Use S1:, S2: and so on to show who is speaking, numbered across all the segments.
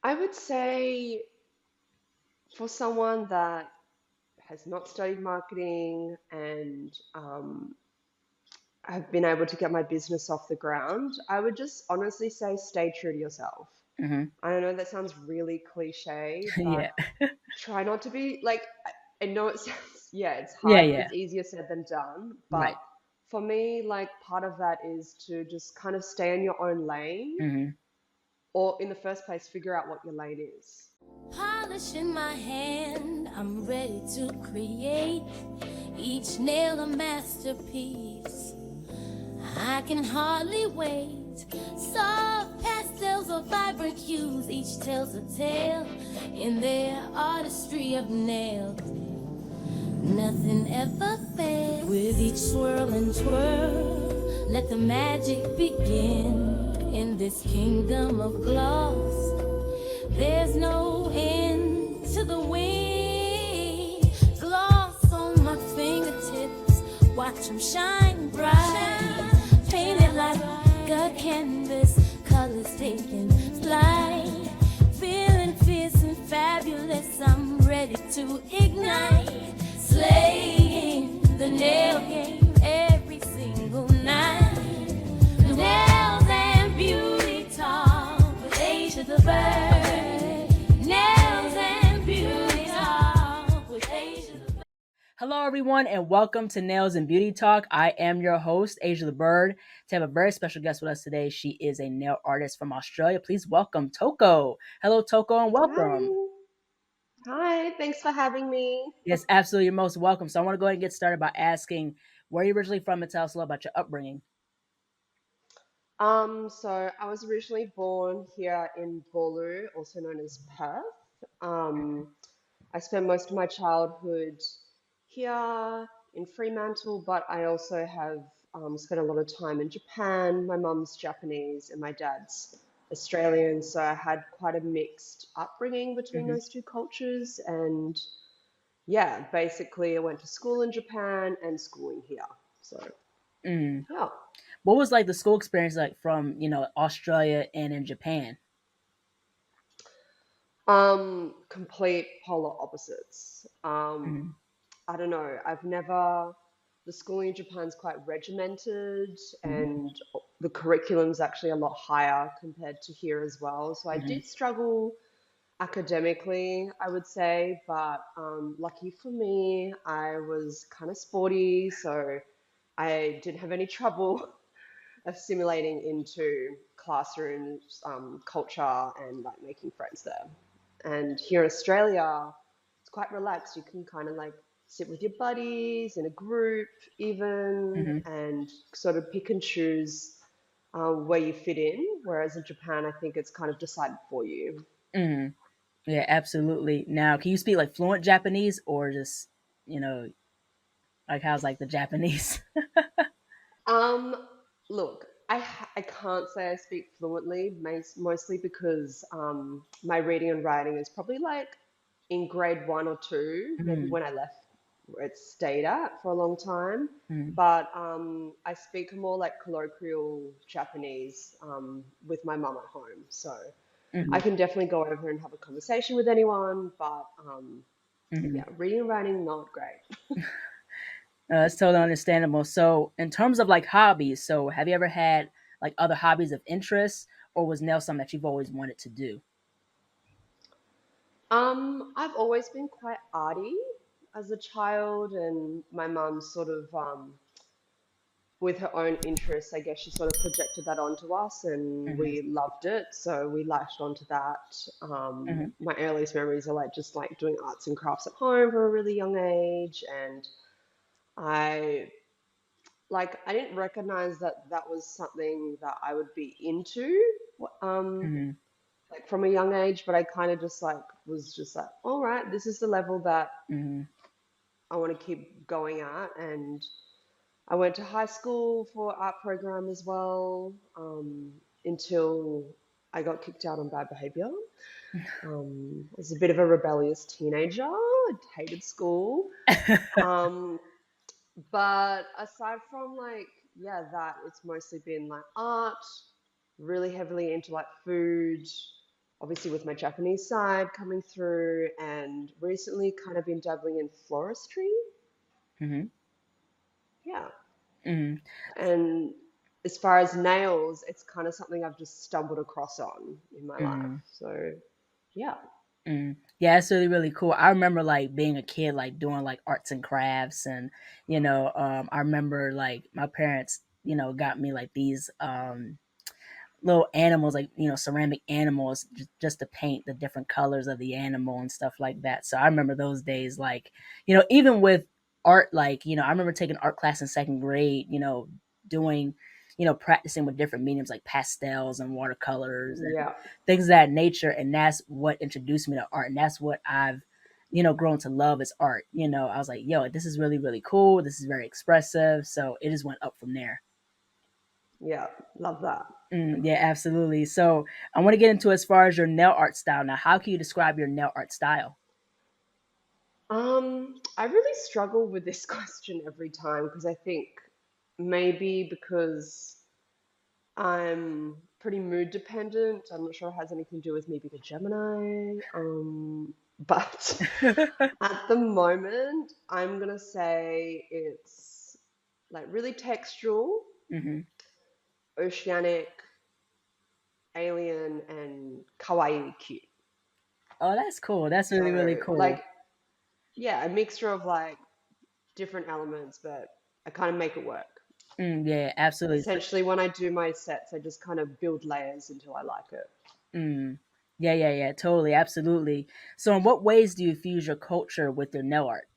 S1: I would say for someone that has not studied marketing and have been able to get my business off the ground, I would just honestly say stay true to yourself.
S2: Hmm.
S1: I know that sounds really cliche, but
S2: Yeah.
S1: try not to be like, I know it sounds, yeah, it's
S2: Yeah,
S1: hard,
S2: yeah.
S1: it's easier said than done, but
S2: Right.
S1: for me, like part of that is to just kind of stay in your own lane,
S2: Hmm.
S1: or in the first place, figure out what your lane is.
S3: Polish in my hand, I'm ready to create each nail a masterpiece. I can hardly wait. Soft pastels or vibrant hues, each tells a tale in their artistry of nails. Nothing ever fails. With each swirl and twirl, let the magic begin in this kingdom of gloss. There's no end to the wind. Gloss on my fingertips, watch them shine bright. Painted like a canvas, colors taking flight. Feeling fierce and fabulous, I'm ready to ignite. Slaying the nail game every single night. Nails and beauty talk with Asia the Bird. Nails and beauty talk with Asia the Bird.
S2: Hello, everyone, and welcome to Nails and Beauty Talk. I am your host, Asia the Bird. To have a very special guest with us today, she is a nail artist from Australia. Please welcome Toko. Hello, Toko, and welcome.
S1: Hi. Hi, thanks for having me.
S2: Yes, absolutely. You're most welcome. So I want to go ahead and get started by asking where are you originally from and tell us a little about your upbringing.
S1: So I was originally born here in Bolu, also known as Perth. Um, I spent most of my childhood here in Fremantle, but I also have spent a lot of time in Japan. My mum's Japanese and my dad's Australian, so I had quite a mixed upbringing between
S2: Hmm.
S1: those two cultures. And yeah, basically, I went to school in Japan and schooling here. So
S2: Mm.
S1: yeah.
S2: What was like the school experience like from Australia and in Japan?
S1: Complete polar opposites.
S2: Hmm.
S1: I don't know. The schooling in Japan's quite regimented
S2: Hmm.
S1: and the curriculum's actually a lot higher compared to here as well. So I
S2: Hmm.
S1: did struggle academically, I would say, but lucky for me, I was kind of sporty, so I didn't have any trouble assimilating into classrooms, culture, and like making friends there. And here in Australia, it's quite relaxed. You can kind of like sit with your buddies in a group, even,
S2: Hmm.
S1: and sort of pick and choose where you fit in. Whereas in Japan, I think it's kind of decided for you.
S2: Hmm. Yeah, absolutely. Now, can you speak like fluent Japanese or just, you know, like how's like the Japanese?
S1: Um, Look, I can't say I speak fluently, mostly because my reading and writing is probably like in grade one or two, maybe
S2: Mm,
S1: when I left where it stayed at for a long time.
S2: mm,
S1: But I speak more like colloquial Japanese with my mum at home. So I
S2: mhm,
S1: can definitely go over and have a conversation with anyone, but
S2: mhm.
S1: yeah, reading and writing, not great.
S2: It's totally understandable. So, in terms of like hobbies, so have you ever had like other hobbies of interest, or was nail something that you've always wanted to do?
S1: I've always been quite arty as a child, and my mum sort of, with her own interests, I guess she sort of projected that onto us, and
S2: Hmm.
S1: we loved it, so we latched onto that.
S2: Hmm.
S1: My earliest memories are like just like doing arts and crafts at home from a really young age, and I I didn't recognize that that was something that I would be into. Um,
S2: Hmm.
S1: like from a young age, but I kind of just like was just like, all right, this is the level that
S2: Hmm.
S1: I want to keep going at. And I went to high school for art program as well, until I got kicked out on bad behavior. I was a bit of a rebellious teenager. I hated school. Um, but aside from like, yeah, that it's mostly been like art, really heavily into like food, obviously with my Japanese side coming through, and recently kind of been dabbling in floristry.
S2: Mm-hmm.
S1: Yeah.
S2: Mm-hmm.
S1: And as far as nails, it's kind of something I've just stumbled across on in my life.
S2: Mm-hmm.
S1: So, yeah.
S2: Yeah, it's really really cool. I remember like being a kid, like doing like arts and crafts, and I remember like my parents, got me like these little animals, like ceramic animals, just to paint the different colors of the animal and stuff like that. So I remember those days, like even with art, like I remember taking art class in second grade, doing practicing with different mediums like pastels and watercolors and
S1: Yeah.
S2: things of that nature, and that's what introduced me to art, and that's what I've grown to love as art. I was like, yo, this is really really cool, this is very expressive, so it just went up from there.
S1: Yeah. Love that.
S2: Yeah, absolutely. So I want to get into as far as your nail art style. Now, how can you describe your nail art style?
S1: I really struggle with this question every time because I think maybe because I'm pretty mood dependent. I'm not sure it has anything to do with me being a Gemini. But at the moment, I'm gonna say it's like really textural,
S2: Hmm.
S1: oceanic, alien, and kawaii cute.
S2: Oh, that's cool. That's really, really
S1: So
S2: cool.
S1: like yeah, a mixture of like different elements, but I kind of make it work.
S2: Yeah, absolutely.
S1: Essentially, when I do my sets, I just kind of build layers until I like it.
S2: Mm, yeah, yeah, yeah, totally, absolutely. So, in what ways do you fuse your culture with your nail art?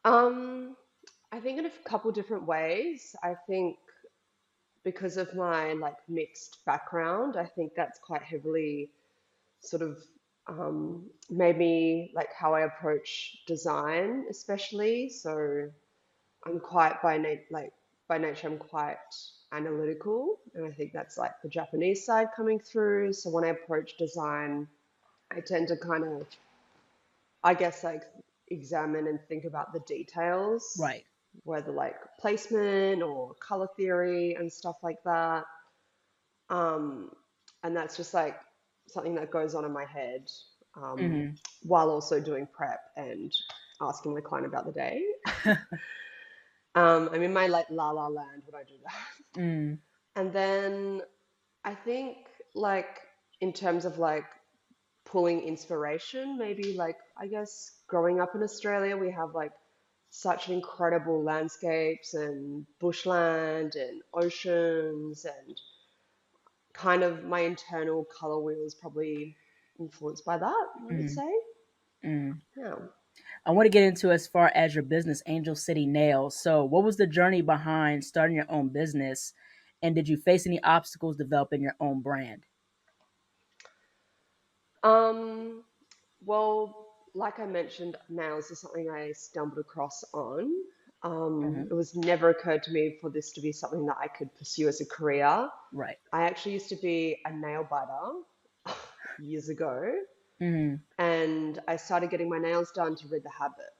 S1: Um, I think in a couple different ways. I think because of my like mixed background, I think that's quite heavily sort of made me like how I approach design, especially. So I'm quite by nature, I'm quite analytical, and I think that's like the Japanese side coming through. So when I approach design, I tend to kind of, I guess, like examine and think about the details,
S2: Right.
S1: whether like placement or color theory and stuff like that. Um, and that's just like something that goes on in my head
S2: Mm-hmm.
S1: while also doing prep and asking the client about the day. I'm in my like la la land when I do that.
S2: Mm,
S1: And then I think like in terms of like pulling inspiration, maybe like I guess growing up in Australia, we have like such incredible landscapes and bushland and oceans, and kind of my internal color wheel is probably influenced by that, I would
S2: mm,
S1: say.
S2: mm.
S1: Yeah.
S2: I want to get into as far as your business, Angel City Nails. So, what was the journey behind starting your own business, and did you face any obstacles developing your own brand?
S1: Um, well, like I mentioned, nails is something I stumbled across on.
S2: Hmm.
S1: It was never occurred to me for this to be something that I could pursue as a career.
S2: Right.
S1: I actually used to be a nail biter years ago,
S2: Hmm.
S1: and I started getting my nails done to rid the habit.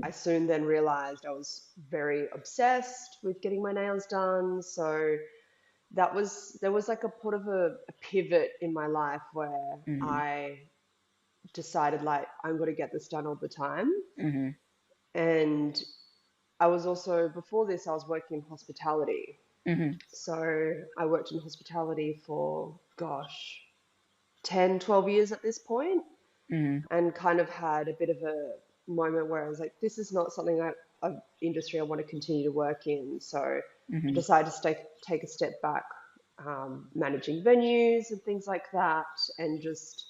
S1: I
S2: Hmm.
S1: soon then realized I was very obsessed with getting my nails done. So there was like a part of a pivot in my life where
S2: Hmm.
S1: I decided like I'm going to get this done all the time.
S2: Hmm.
S1: And I was also before this I was working in hospitality.
S2: Hmm.
S1: So I worked in hospitality for gosh, 10, 12 years at this point,
S2: Hmm.
S1: and kind of had a bit of a moment where I was like, this is not something a industry I want to continue to work in. So I
S2: Hmm.
S1: decided to take a step back, managing venues and things like that, and just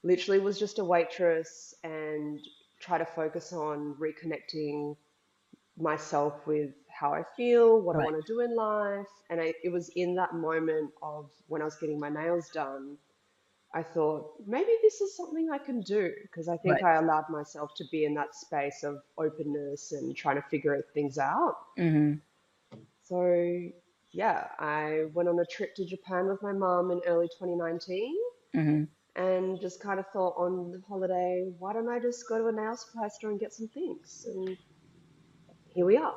S1: literally was just a waitress and try to focus on reconnecting myself with how I feel, what I
S2: Right.
S1: want to do in life. And it was in that moment of when I was getting my nails done, I thought maybe this is something I can do because I think
S2: Right.
S1: I allowed myself to be in that space of openness and trying to figure things out.
S2: Hmm.
S1: So, yeah, I went on a trip to Japan with my mum in early 2019
S2: Hmm.
S1: and just kind of thought on the holiday, why don't I just go to a nail supply store and get some things? And here we are.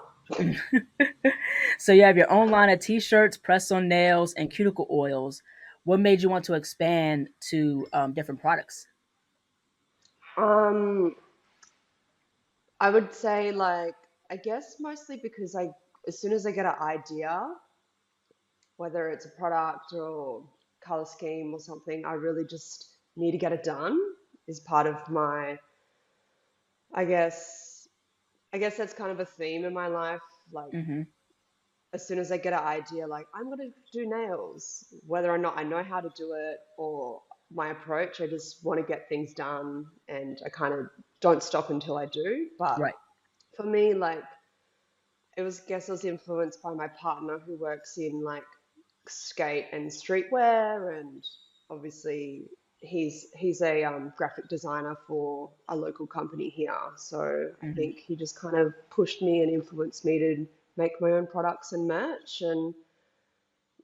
S2: So you have your own line of t-shirts, press-on nails, and cuticle oils. what made you want to expand to different products?
S1: Um, I would say like I guess mostly because I as soon as I get an idea, whether it's a product or color scheme or something, I really just need to get it done is part of my I guess I guess that's kind of a theme in my life. Like
S2: Mm-hmm.
S1: as soon as I get an idea, like I'm gonna do nails, whether or not I know how to do it or my approach, I just want to get things done and I kind of don't stop until I do. But
S2: Right.
S1: for me, like guess I was influenced by my partner who works in like skate and streetwear, and obviously he's a graphic designer for a local company here. So I
S2: Mm-hmm.
S1: think he just kind of pushed me and influenced me to make my own products and merch. And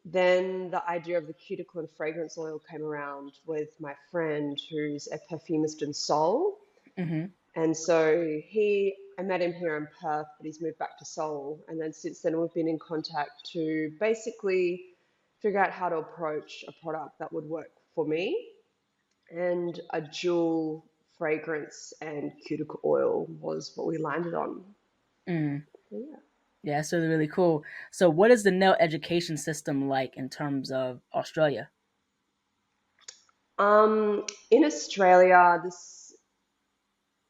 S1: then the idea of the cuticle and fragrance oil came around with my friend who's a perfumist in Seoul.
S2: Mm-hmm.
S1: And so I met him here in Perth, but he's moved back to Seoul. And then since then, we've been in contact to basically figure out how to approach a product that would work for me. And a dual fragrance and cuticle oil was what we landed on.
S2: Mm.
S1: Yeah.
S2: Yeah, that's really, really cool. So, what is the nail education system like in terms of Australia?
S1: In Australia, this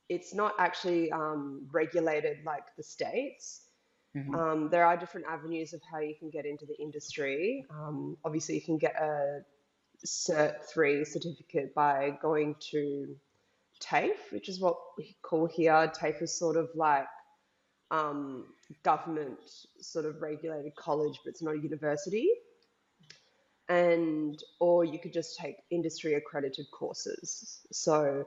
S1: it's not actually regulated like the States.
S2: Mm-hmm.
S1: There are different avenues of how you can get into the industry. Obviously, you can get a Cert 3 certificate by going to TAFE, which is what we call here. TAFE is sort of like um, government sort of regulated college, but it's not a university. And or you could just take industry accredited courses. So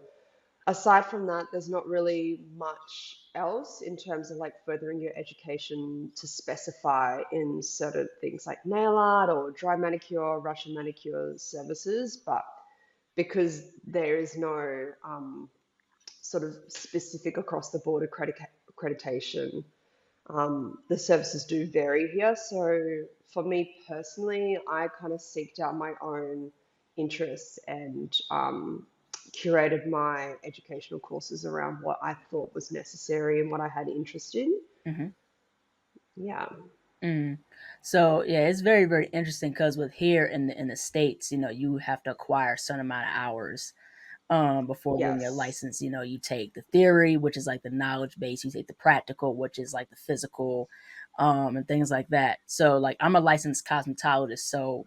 S1: aside from that, there's not really much else in terms of like furthering your education to specify in certain things like nail art or dry manicure, Russian manicure services. But because there is no sort of specific across the board accreditation, the services do vary here. So for me personally, I kind of seeked out my own interests and curated my educational courses around what I thought was necessary and what I had interest in.
S2: Mm-hmm.
S1: Yeah.
S2: Mm. So yeah, it's very, very interesting because with here in the states, you have to acquire a certain amount of hours before getting your
S1: Yes.
S2: license. You take the theory, which is like the knowledge base. You take the practical, which is like the physical, and things like that. So like I'm a licensed cosmetologist. So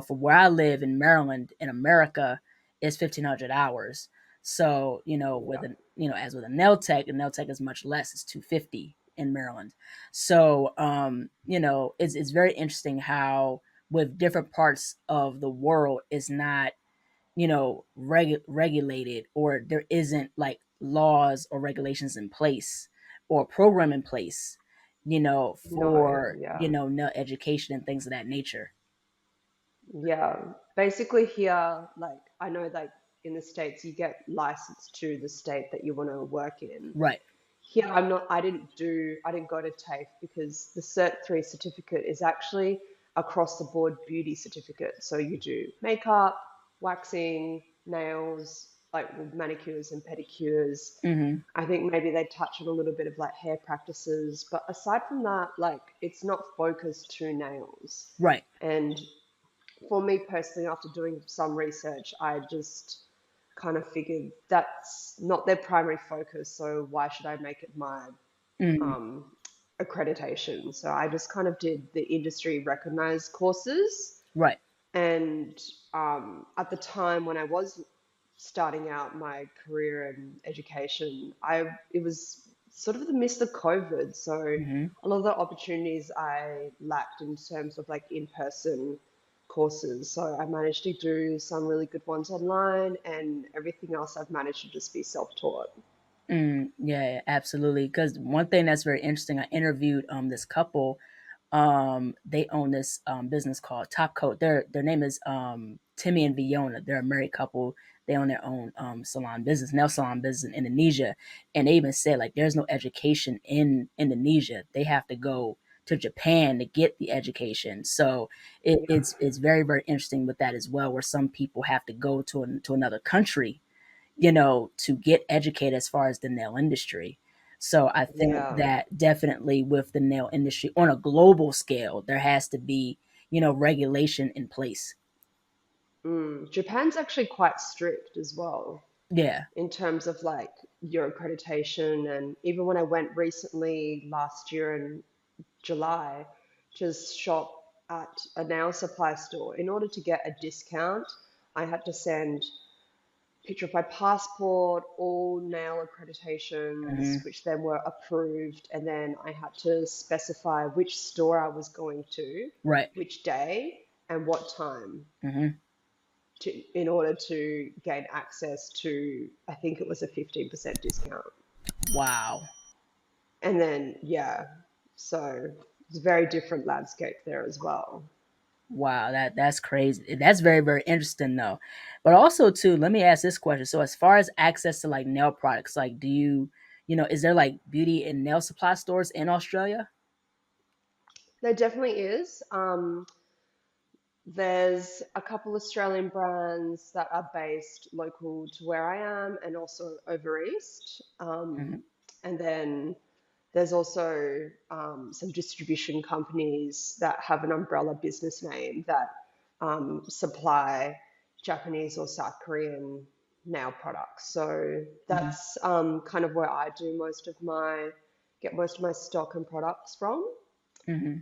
S2: for where I live in Maryland, in America, it's 1,500 hours. So with
S1: Yeah.
S2: as with a nail tech is much less. It's 250 in Maryland. So it's very interesting how with different parts of the world is not regulated, or there isn't like laws or regulations in place or a program in place
S1: No.
S2: for
S1: Yeah.
S2: no education and things of that nature.
S1: Yeah. Basically here, like I know like in the States you get licensed to the state that you want to work in.
S2: Right.
S1: Here, I didn't go to TAFE because the Cert 3 certificate is actually across the board beauty certificate. So you do makeup, waxing, nails, like manicures and pedicures.
S2: Mm-hmm.
S1: I think maybe they touch on a little bit of like hair practices, but aside from that, like it's not focused to nails.
S2: Right.
S1: And for me personally, after doing some research, I just kind of figured that's not their primary focus. So why should I make it my
S2: Mm.
S1: um, accreditation? So I just kind of did the industry recognized courses.
S2: Right.
S1: And at the time when I was starting out my career in education, it was sort of the midst of COVID. So
S2: Mm-hmm.
S1: a lot of the opportunities I lacked in terms of like in-person courses. So I managed to do some really good ones online, and everything else I've managed to just be self-taught.
S2: Yeah, absolutely. Because one thing that's very interesting, I interviewed this couple. They own this business called Top Coat. Their name is Timmy and Viona. They're a married couple. They own their own salon business, nail salon business in Indonesia. And they even said like there's no education in Indonesia. They have to go to Japan to get the education. So
S1: Yeah.
S2: it's very, very interesting with that as well, where some people have to go to another country, to get educated as far as the nail industry. So I think
S1: Yeah.
S2: that definitely with the nail industry on a global scale, there has to be, regulation in place.
S1: Japan's actually quite strict as well
S2: Yeah.
S1: in terms of like your accreditation. And even when I went recently last year in July to shop at a nail supply store, in order to get a discount, I had to send a picture of my passport, all nail
S2: Hmm.
S1: accreditations, which then were approved, and then I had to specify which store I was going to,
S2: Right.
S1: which day, and what time
S2: Hmm.
S1: in order to gain access to, I think it was a 15% discount.
S2: Wow.
S1: And then, yeah, so it's a very different landscape there as well.
S2: Wow, that's crazy. That's very, very interesting though. But also too, let me ask this question. So as far as access to like nail products, like do you, is there like beauty and nail supply stores in Australia?
S1: There definitely is. There's a couple Australian brands that are based local to where I am and also over east.
S2: Hmm.
S1: And then there's also some distribution companies that have an umbrella business name that supply Japanese or South Korean nail products. So
S2: Hmm.
S1: that's kind of where I do get most of my stock and products from.
S2: Hmm.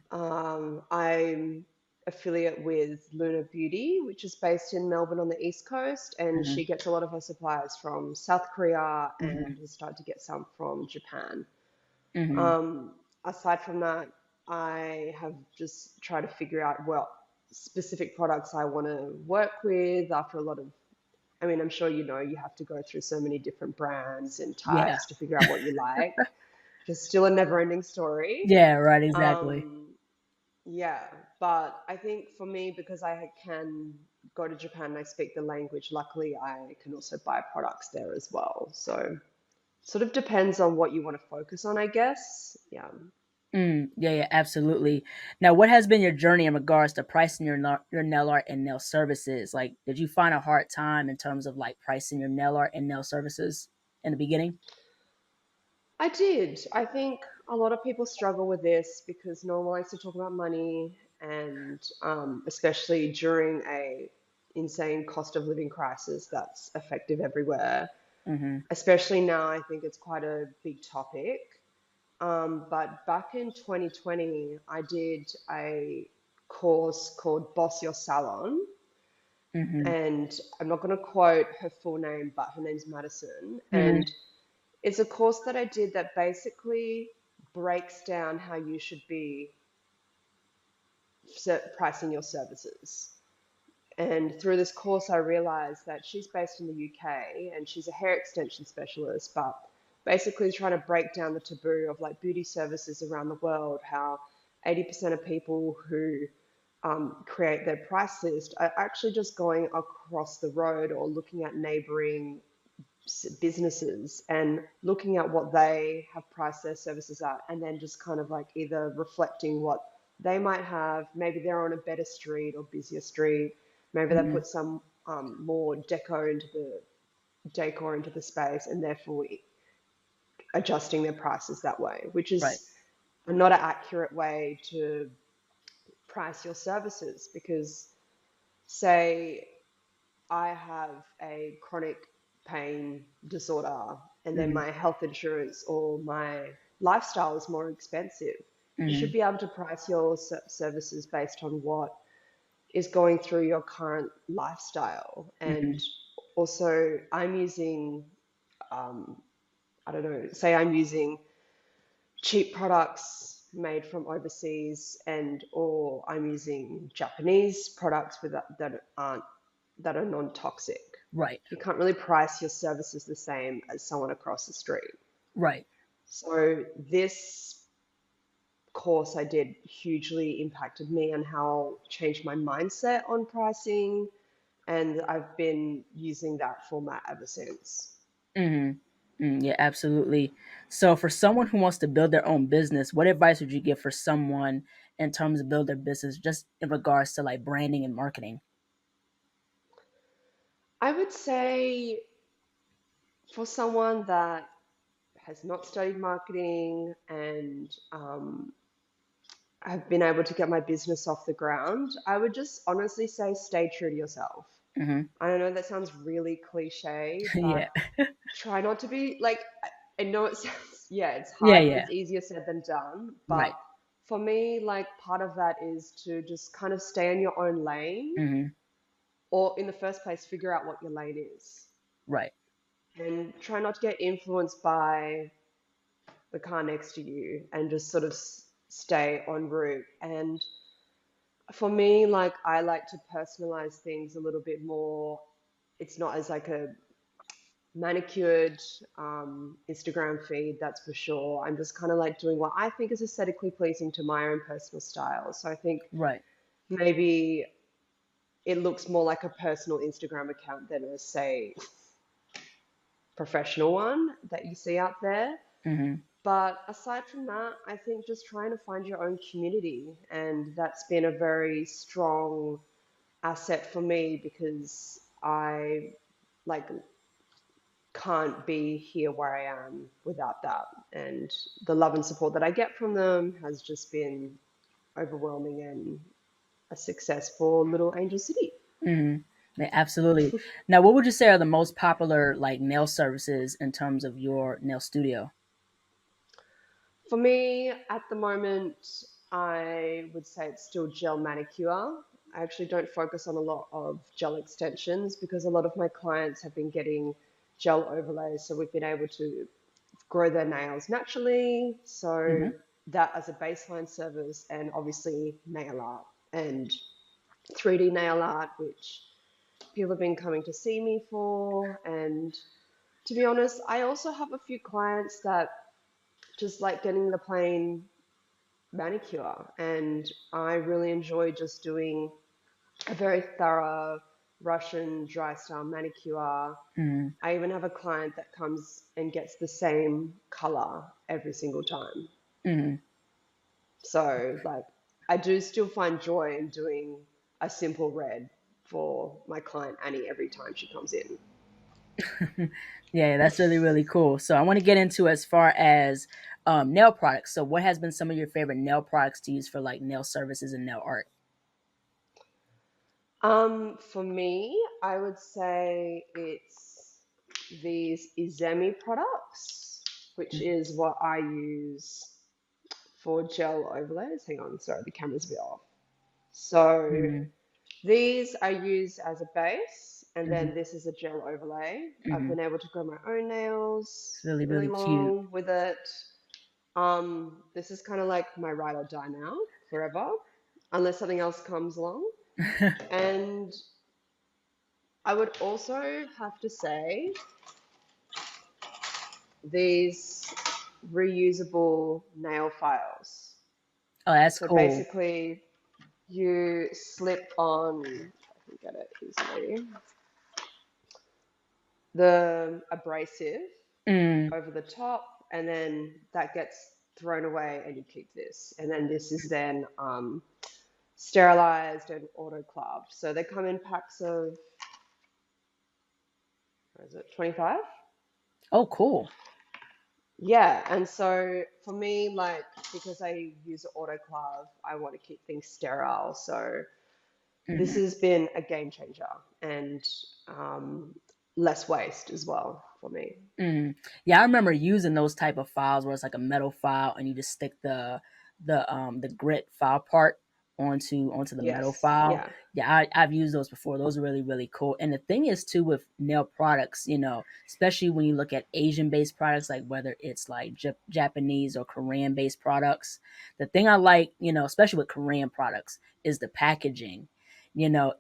S1: I'm affiliate with Luna Beauty, which is based in Melbourne on the East Coast, and
S2: Hmm.
S1: she gets a lot of her supplies from South Korea
S2: Hmm.
S1: and has started to get some from Japan.
S2: Hmm.
S1: Um, Aside from that, I have just tried to figure out what specific products I want to work with after a lot of, I mean, I'm sure you have to go through so many different brands and
S2: Yeah.
S1: types to figure out what you like. Just still a never-ending story.
S2: Yeah, right, exactly.
S1: Um, yeah, but I think for me, because I can go to Japan and I speak the language, luckily I can also buy products there as well. So sort of depends on what you want to focus on, I guess. Yeah.
S2: Yeah, yeah, absolutely. Now, what has been your journey in regards to pricing your nail art and nail services? Like, did you find a hard time in terms of like pricing your nail art and nail services in the beginning?
S1: I did. I think a lot of people struggle with this because no one likes to talk about money, and especially during a insane cost of living crisis that's effective everywhere.
S2: Mm-hmm.
S1: Especially now, I think it's quite a big topic. But back in 2020, I did a course called Boss Your Salon,
S2: Mm-hmm.
S1: and I'm not going to quote her full name, but her name's Madison,
S2: Mm-hmm.
S1: and it's a course that I did that basically breaks down how you should be pricing your services. And through this course, I realized that she's based in the UK and she's a hair extension specialist, but basically trying to break down the taboo of like beauty services around the world, how 80% of people who create their price list are actually just going across the road or looking at neighboring businesses and looking at what they have priced their services at, and then just kind of like either reflecting what they might have. Maybe they're on a better street or busier street. Maybe they
S2: Mm-hmm.
S1: put some more decor into the space, and therefore adjusting their prices that way, which
S2: Right.
S1: is not an accurate way to price your services. Because say I have a chronic pain disorder and then
S2: Mm-hmm.
S1: my health insurance or my lifestyle is more expensive. You
S2: Mm-hmm.
S1: should be able to price your services based on what is going through your current lifestyle.
S2: Mm-hmm.
S1: And also, I'm using, um, I don't know, say I'm using cheap products made from overseas, and or I'm using Japanese products that are non-toxic.
S2: Right.
S1: You can't really price your services the same as someone across the street.
S2: Right.
S1: So this course I did hugely impacted me and how changed my mindset on pricing, and I've been using that format ever since.
S2: Mm-hmm. Yeah, absolutely. So, for someone who wants to build their own business, what advice would you give for someone in terms of build their business, just in regards to like branding and marketing?
S1: I would say for someone that has not studied marketing and have been able to get my business off the ground, I would just honestly say stay true to yourself.
S2: Hmm.
S1: I know that sounds really cliche, but
S2: Yeah,
S1: try not to be like, I know it sounds, yeah, it's
S2: yeah,
S1: hard,
S2: yeah.
S1: it's easier said than done, but
S2: Right.
S1: for me, like part of that is to just kind of stay in your own lane,
S2: Hmm.
S1: or in the first place, figure out what your lane is.
S2: Right.
S1: And try not to get influenced by the car next to you and just sort of stay en route. And for me, like I like to personalize things a little bit more. It's not as like a manicured Instagram feed, that's for sure. I'm just kind of like doing what I think is aesthetically pleasing to my own personal style. So I think
S2: Right.
S1: maybe it looks more like a personal Instagram account than a, say, professional one that you see out there.
S2: Hmm.
S1: But aside from that, I think just trying to find your own community. And that's been a very strong asset for me because I like can't be here where I am without that. And the love and support that I get from them has just been overwhelming and a successful little Angel City.
S2: Hmm. Yeah, absolutely. Now, what would you say are the most popular like nail services in terms of your nail studio?
S1: For me, at the moment, I would say it's still gel manicure. I actually don't focus on a lot of gel extensions because a lot of my clients have been getting gel overlays, so we've been able to grow their nails naturally. So
S2: Hmm.
S1: that as a baseline service, and obviously nail art and 3D nail art, which people have been coming to see me for. And to be honest, I also have a few clients that just like getting the plain manicure, and I really enjoy just doing a very thorough Russian dry style manicure.
S2: Hmm.
S1: I even have a client that comes and gets the same color every single time.
S2: Hmm.
S1: So, like, I do still find joy in doing a simple red for my client Annie every time she comes in.
S2: Yeah, that's really really cool. So I want to get into as far as nail products. So what has been some of your favorite nail products to use for like nail services and nail art?
S1: For me, I would say it's these Izemi products, which is what I use for gel overlays. Hang on, sorry, the camera's a bit off. So
S2: Mm-hmm.
S1: these I use as a base, and
S2: Hmm.
S1: then this is a gel overlay. I've
S2: Hmm.
S1: been able to grow my own
S2: It's
S1: nails
S2: really
S1: really
S2: really cute.
S1: long with it. This is kind of like my ride or die now, forever, unless something else comes along. And I would also have to say these reusable nail files.
S2: Oh, that's
S1: So
S2: cool.
S1: basically, you slip on, if I can get it easily, the abrasive
S2: Mm,
S1: over the top, and then that gets thrown away, and you keep this. And then this is then sterilized and autoclaved. So they come in packs of, what is it, 25?
S2: oh, cool.
S1: Yeah, and so for me, like, because I use autoclave, I want to keep things sterile. So this
S2: Hmm.
S1: has been a game changer and less waste as well for me.
S2: Mm. Yeah, I remember using those type of files where it's like a metal file and you just stick the grit file part onto the metal
S1: Yes,
S2: file.
S1: yeah,
S2: Yeah, I've used those before. Those are really really cool. And the thing is too with nail products, especially when you look at Asian based products, like whether it's like Japanese or Korean based products. The thing I like, especially with Korean products, is the packaging.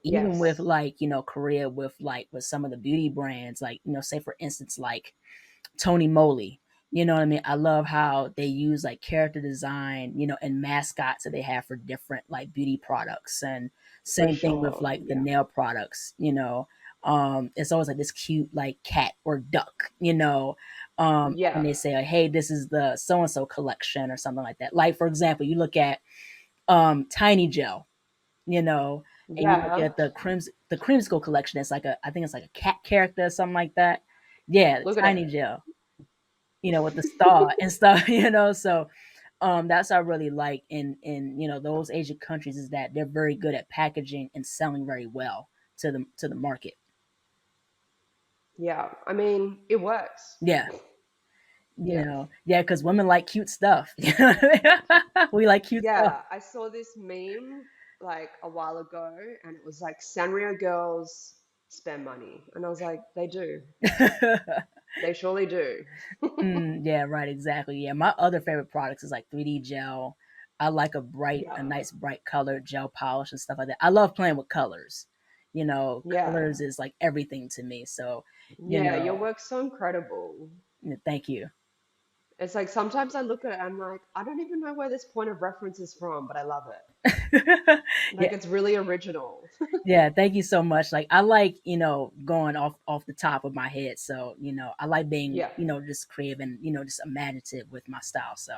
S2: Even with
S1: yes,
S2: like Korea with like with some of the beauty brands, like say for instance like Tony Moly. You know what I mean? I love how they use like character design, and mascots that they have for different like beauty products. And
S1: for
S2: same thing with
S1: sure.
S2: like the
S1: Yeah,
S2: nail products. It's always like this cute like cat or duck, And
S1: Yeah,
S2: they say like, hey, this is the so and so collection or something like that. Like for example, you look at Tiny Gel, you know, and you look
S1: yeah.
S2: at the creamsicle collection. It's like I think it's like a cat character or something like that. Yeah,
S1: Look at
S2: Tiny
S1: it.
S2: Gel, with the star and stuff, So that's what I really like in those Asian countries is that they're very good at packaging and selling very well to the market.
S1: Yeah, I mean, it works.
S2: Yeah,
S1: Yeah.
S2: yeah, because women like cute stuff. We like cute stuff.
S1: Yeah, I saw this meme like a while ago and it was like Sanrio girls spend money. And I was like, they do. They surely do.
S2: Yeah, right, exactly. Yeah, my other favorite products is like 3D gel. I like a
S1: Yeah.
S2: nice bright colored gel polish and stuff like that. I love playing with colors.
S1: Yeah.
S2: Colors is like everything to me. So, you
S1: Yeah, your
S2: know,
S1: work's so incredible.
S2: thank you.
S1: It's like sometimes I look at it and I'm like, I don't even know where this point of reference is from, but I love it. Like
S2: Yeah,
S1: it's really original.
S2: yeah, thank you so much. Like I like, going off the top of my head. So, I like being,
S1: Yeah.
S2: just creative and, just imaginative with my style. So,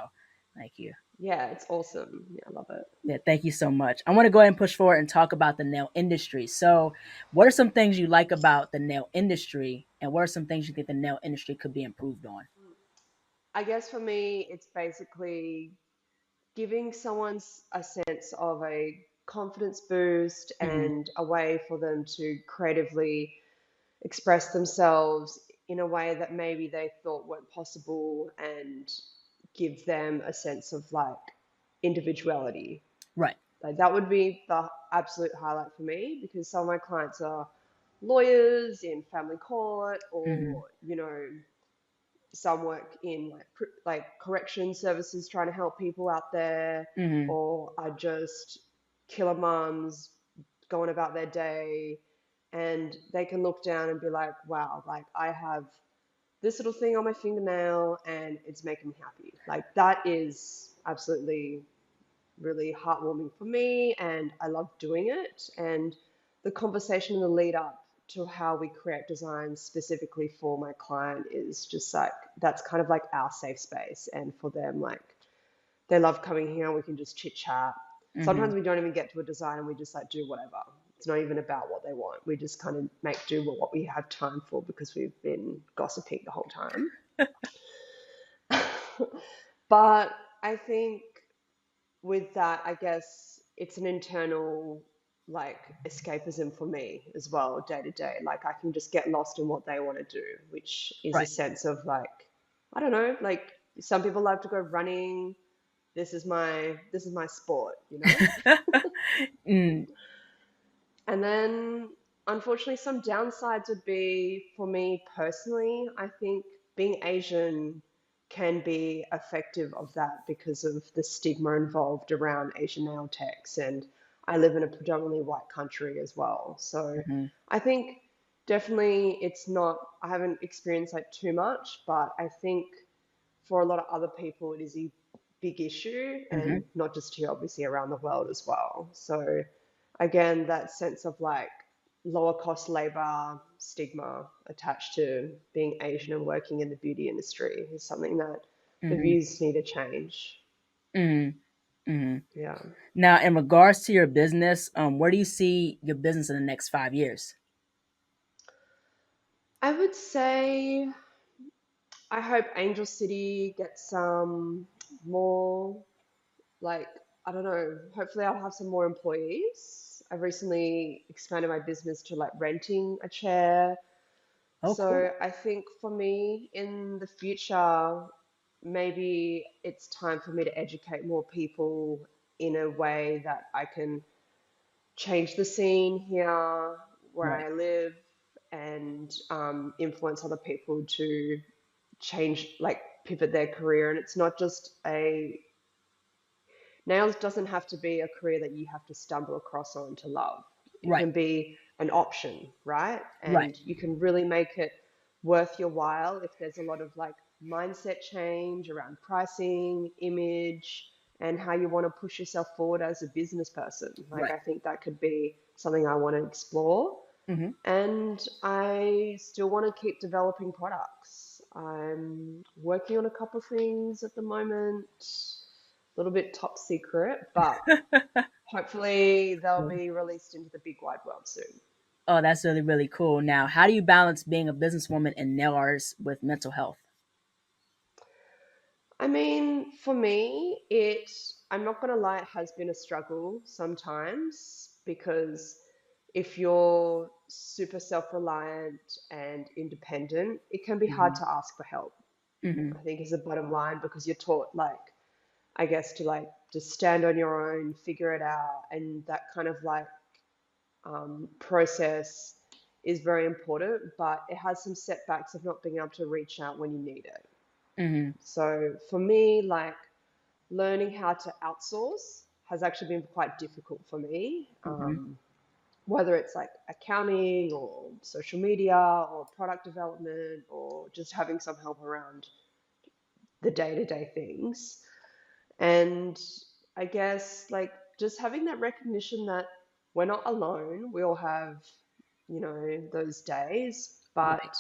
S2: thank you.
S1: Yeah, it's awesome. Yeah, I love it.
S2: Yeah, thank you so much. I want to go ahead and push forward and talk about the nail industry. So, what are some things you like about the nail industry, and what are some things you think the nail industry could be improved on?
S1: I guess for me, it's basically giving someone a sense of a confidence boost
S2: Hmm.
S1: and a way for them to creatively express themselves in a way that maybe they thought weren't possible and give them a sense of like individuality.
S2: Right.
S1: Like that would be the absolute highlight for me because some of my clients are lawyers in family court
S2: Hmm.
S1: or, some work in like correction services trying to help people out there,
S2: Hmm.
S1: or are just killer moms going about their day, and they can look down and be like, wow, like I have this little thing on my fingernail and it's making me happy. Like that is absolutely really heartwarming for me, and I love doing it. And the conversation in the lead up to how we create designs specifically for my client is just like that's kind of like our safe space. And for them, like they love coming here and we can just chit chat.
S2: Hmm.
S1: Sometimes we don't even get to a design and we just like do whatever. It's not even about what they want. We just kind of make do with what we have time for because we've been gossiping the whole time. But I think with that, I guess it's an internal like escapism for me as well, day to day. Like I can just get lost in what they want to do, which is a
S2: Right.
S1: sense of like, I don't know, like some people love to go running. This is my sport.
S2: Mm,
S1: And then unfortunately some downsides would be for me personally, I think being Asian can be effective of that because of the stigma involved around Asian nail techs, and I live in a predominantly white country as well. So
S2: mhm.
S1: I think definitely it's not, I haven't experienced like too much, but I think for a lot of other people it is a big issue, and
S2: Mhm.
S1: not just here, obviously around the world as well. So again, that sense of like lower cost labor stigma attached to being Asian and working in the beauty industry is something that the
S2: Mhm.
S1: views need to change.
S2: Mhm. Mhm.
S1: Yeah.
S2: Now, in regards to your business, where do you see your business in the next 5 years?
S1: I would say I hope Angel City gets some more, like, I don't know, hopefully I'll have some more employees. I've recently expanded my business to like renting a chair.
S2: Oh, cool.
S1: So I think for me in the future, maybe it's time for me to educate more people in a way that I can change the scene here where
S2: Right.
S1: I live, and influence other people to change, like pivot their career. And it's not just a nails doesn't have to be a career that you have to stumble across on to love. It
S2: Right.
S1: can be an option, right?
S2: Right.
S1: And you can really make it worth your while if there's a lot of like mindset change around pricing, image, and how you want to push yourself forward as a business person. Like,
S2: Right.
S1: I think that could be something I want to explore.
S2: Mhm.
S1: And I still want to keep developing products. I'm working on a couple of things at the moment, a little bit top secret, but hopefully they'll be released into the big wide world soon.
S2: Oh, that's really, really cool. Now, how do you balance being a businesswoman and nail artist with mental health?
S1: I mean, for me, I'm not going to lie, it has been a struggle sometimes because if you're super self-reliant and independent, it can be hard
S2: Hmm.
S1: to ask for help.
S2: Hmm.
S1: I think is the bottom line because you're taught like, I guess to like just stand on your own, figure it out, and that kind of like process is very important, but it has some setbacks of not being able to reach out when you need it.
S2: Hmm.
S1: So for me, like learning how to outsource has actually been quite difficult for me.
S2: Hmm.
S1: Whether it's like accounting or social media or product development or just having some help around the day-to-day things. And I guess like just having that recognition that we're not alone. We all have, those days,
S2: Right.
S1: but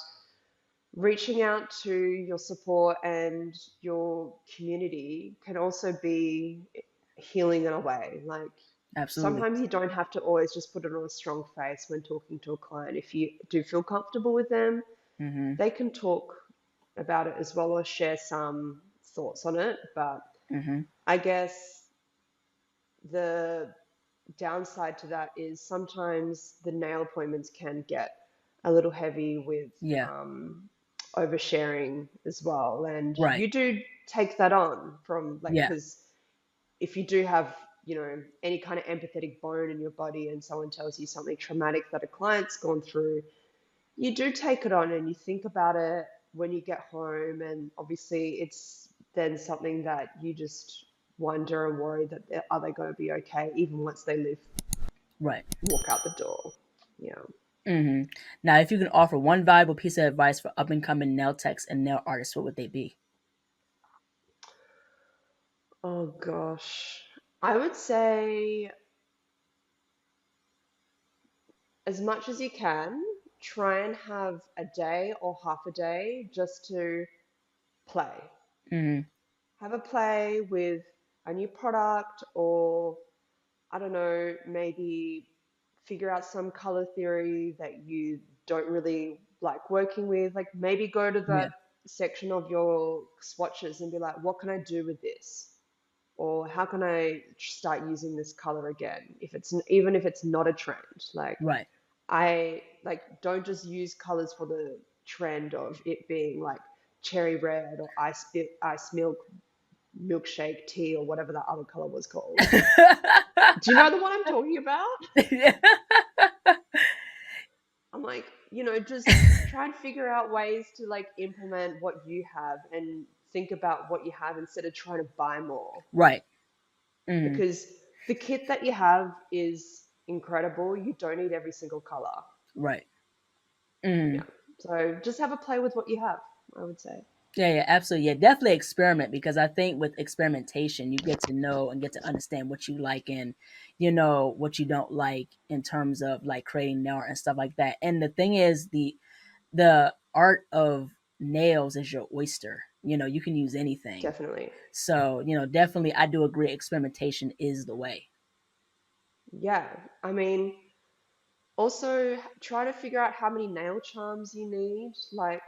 S1: reaching out to your support and your community can also be healing in a way. Like
S2: Absolutely.
S1: sometimes you don't have to always just put it on a strong face when talking to a client. If you do feel comfortable with them,
S2: Hmm.
S1: they can talk about it as well or share some thoughts on it. But
S2: Hmm.
S1: I guess the downside to that is sometimes the nail appointments can get a little heavy with
S2: Yeah.
S1: oversharing as well. And
S2: Right.
S1: you do take that on from like,
S2: Yeah.
S1: because if you do have, any kind of empathetic bone in your body and someone tells you something traumatic that a client's gone through, you do take it on and you think about it when you get home. And obviously, it's then something that you just wonder and worry that are they going to be okay even once they leave,
S2: Right.
S1: walk out the door. Yeah.
S2: Hmm. Now, if you can offer one valuable piece of advice for up and coming nail techs and nail artists, what would they be?
S1: Oh gosh. I would say as much as you can, try and have a day or half a day just to play.
S2: Hmm.
S1: Have a play with a new product or I don't know, maybe figure out some color theory that you don't really like working with. Like maybe go to that
S2: Yeah.
S1: section of your swatches and be like, what can I do with this? Or how can I start using this color again? If it's even if it's not a trend, like
S2: Right.
S1: I like don't just use colors for the trend of it being like cherry red or ice milk milkshake tea or whatever that other color was called. Do you know the one I'm talking about?
S2: Yeah.
S1: I'm like, just try and figure out ways to like implement what you have and think about what you have instead of trying to buy more.
S2: Right. Hmm.
S1: Because the kit that you have is incredible. You don't need every single color.
S2: Right. Hmm.
S1: Yeah. So just have a play with what you have, I would say.
S2: Yeah, yeah, absolutely. Yeah, definitely experiment because I think with experimentation, you get to know and get to understand what you like and, what you don't like in terms of like creating nail art and stuff like that. And the thing is, the art of nails is your oyster. You can use anything.
S1: Definitely.
S2: So, definitely, I do agree. Experimentation is the way.
S1: Yeah. I mean, also try to figure out how many nail charms you need. Like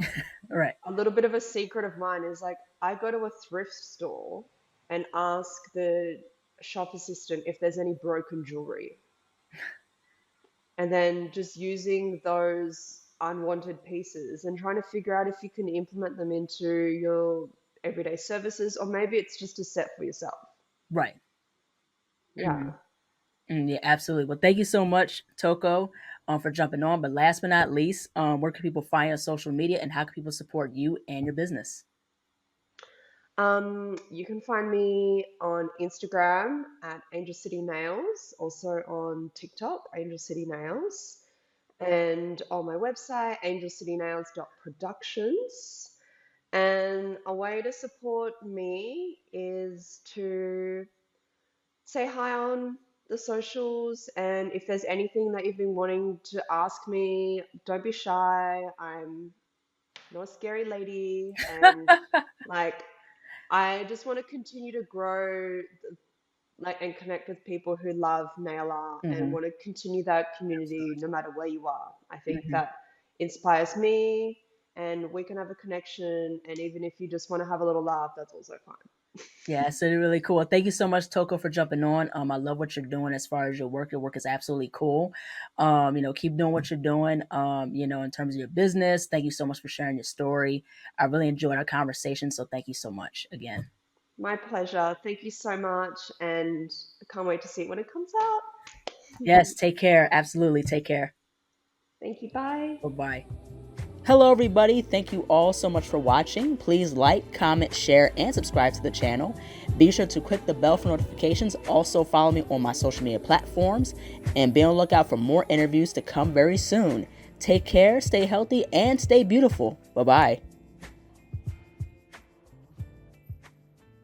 S2: Right.
S1: a little bit of a secret of mine is like I go to a thrift store and ask the shop assistant if there's any broken jewelry. And then just using those unwanted pieces and trying to figure out if you can implement them into your everyday services, or maybe it's just a set for yourself.
S2: Right. Hmm.
S1: Yeah.
S2: Yeah, absolutely. Well, thank you so much, Toko, for jumping on. But last but not least, where can people find you on social media and how can people support you and your business?
S1: You can find me on Instagram at Angel City Nails, also on TikTok, Angel City Nails, and on my website, angelcitynails.productions. And a way to support me is to say hi on the socials. And if there's anything that you've been wanting to ask me, don't be shy. I'm not a scary lady. And like, I just want to continue to grow like and connect with people who love nail art and
S2: Mm-hmm.
S1: want to continue that community no matter where you are. I think
S2: Mm-hmm.
S1: that inspires me, and we can have a connection. And even if you just want to have a little laugh, that's also fine.
S2: Yeah, so really cool. Thank you so much, Toko, for jumping on. I love what you're doing as far as your work. Your work is absolutely cool. Keep doing what you're doing. In terms of your business. Thank you so much for sharing your story. I really enjoyed our conversation. So thank you so much again.
S1: My pleasure. Thank you so much, and I can't wait to see it when it comes out.
S2: Yes, take care. Absolutely. Take care.
S1: Thank you. Bye.
S2: Bye bye. Hello, everybody. Thank you all so much for watching. Please like, comment, share, and subscribe to the channel. Be sure to click the bell for notifications. Also, follow me on my social media platforms and be on the lookout for more interviews to come very soon. Take care, stay healthy, and stay beautiful. Bye bye.